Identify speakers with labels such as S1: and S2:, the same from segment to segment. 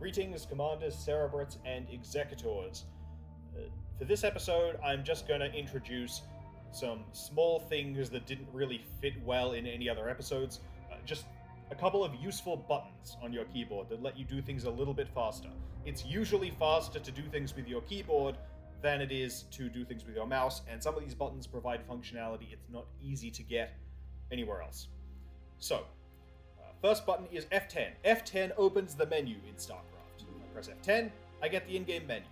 S1: Greetings, Commanders, Cerebrats, and Executors. For this episode, I'm just going to introduce some small things that didn't really fit well in any other episodes. Just a couple of useful buttons on your keyboard that let you do things a little bit faster. It's usually faster to do things with your keyboard than it is to do things with your mouse, and some of these buttons provide functionality it's not easy to get anywhere else. So, first button is F10. F10 opens the menu in StarCraft. If I press F10, I get the in-game menu.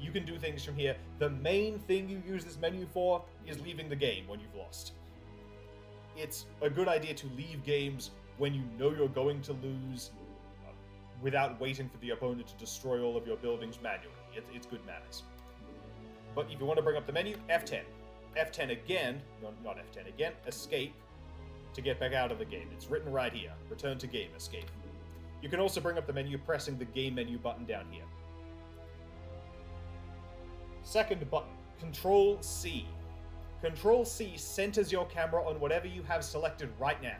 S1: You can do things from here. The main thing you use this menu for is leaving the game when you've lost. It's a good idea to leave games when you know you're going to lose without waiting for the opponent to destroy all of your buildings manually. It's good manners. But if you want to bring up the menu, F10. F10 again, no, not F10 again, escape to get back out of the game. It's written right here. Return to game, escape. You can also bring up the menu pressing the game menu button down here. Second button, Control C. Control C centers your camera on whatever you have selected right now.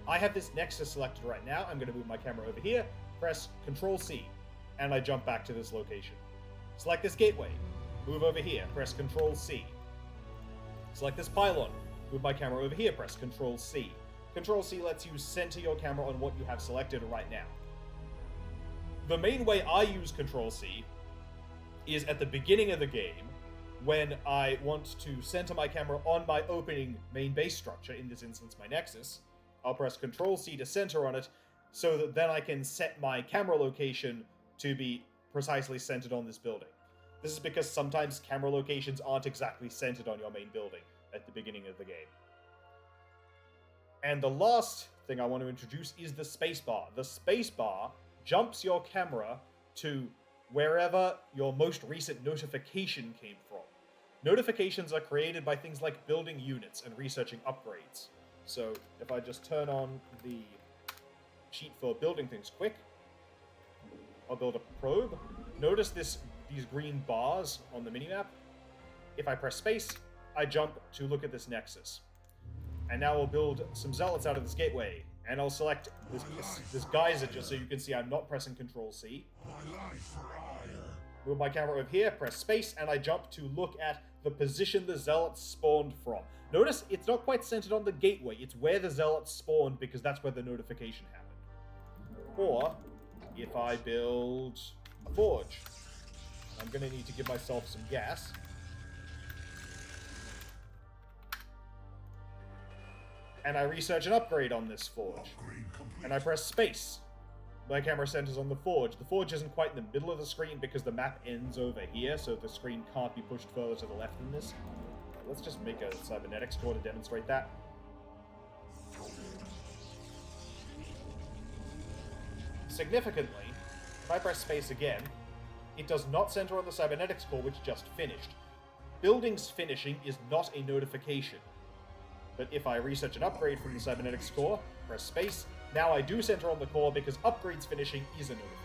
S1: I have this Nexus selected right now. I'm going to move my camera over here, press Control C, and I jump back to this location. Select this gateway, move over here, press Control C. Select this pylon, move my camera over here, press Control C. Control C lets you center your camera on what you have selected right now. The main way I use Control C is at the beginning of the game, when I want to center my camera on my opening main base structure, in this instance my Nexus. I'll press Control C to center on it, so that then I can set my camera location to be precisely centered on this building. This is because sometimes camera locations aren't exactly centered on your main building at the beginning of the game. And the last thing I want to introduce is the spacebar. The spacebar jumps your camera to wherever your most recent notification came from. Notifications are created by things like building units and researching upgrades. So if I just turn on the sheet for building things quick, I'll build a probe. Notice these green bars on the minimap. If I press space, I jump to look at this Nexus. And now we'll build some zealots out of this gateway. And I'll select this geyser just so you can see I'm not pressing Control C. Move my camera over here, press space, and I jump to look at the position the zealots spawned from. Notice it's not quite centered on the gateway, it's where the zealots spawned because that's where the notification happened. Or, if I build a forge, I'm going to need to give myself some gas. And I research an upgrade on this forge. And I press space. My camera centers on the forge. The forge isn't quite in the middle of the screen because the map ends over here, so the screen can't be pushed further to the left than this. Let's just make a cybernetics core to demonstrate that. Significantly, if I press space again, it does not center on the cybernetics core which just finished. Buildings finishing is not a notification. But if I research an upgrade from the cybernetics core, press space, now I do center on the core because upgrades finishing is a notification.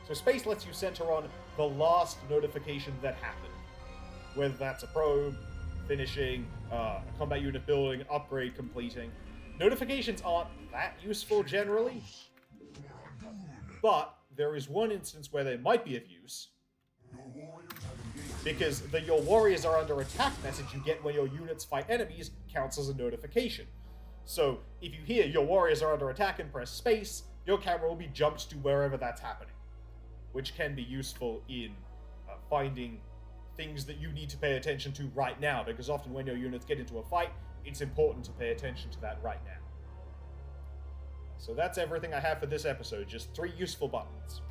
S1: So space lets you center on the last notification that happened. Whether that's a probe, finishing, a combat unit building, an upgrade completing. Notifications aren't that useful generally, but there is one instance where they might be of use, because the "Your warriors are under attack" message you get when your units fight enemies counts as a notification. So, if you hear "Your warriors are under attack" and press space, your camera will be jumped to wherever that's happening, which can be useful in finding things that you need to pay attention to right now, because often when your units get into a fight, it's important to pay attention to that right now. So that's everything I have for this episode, just 3 useful buttons.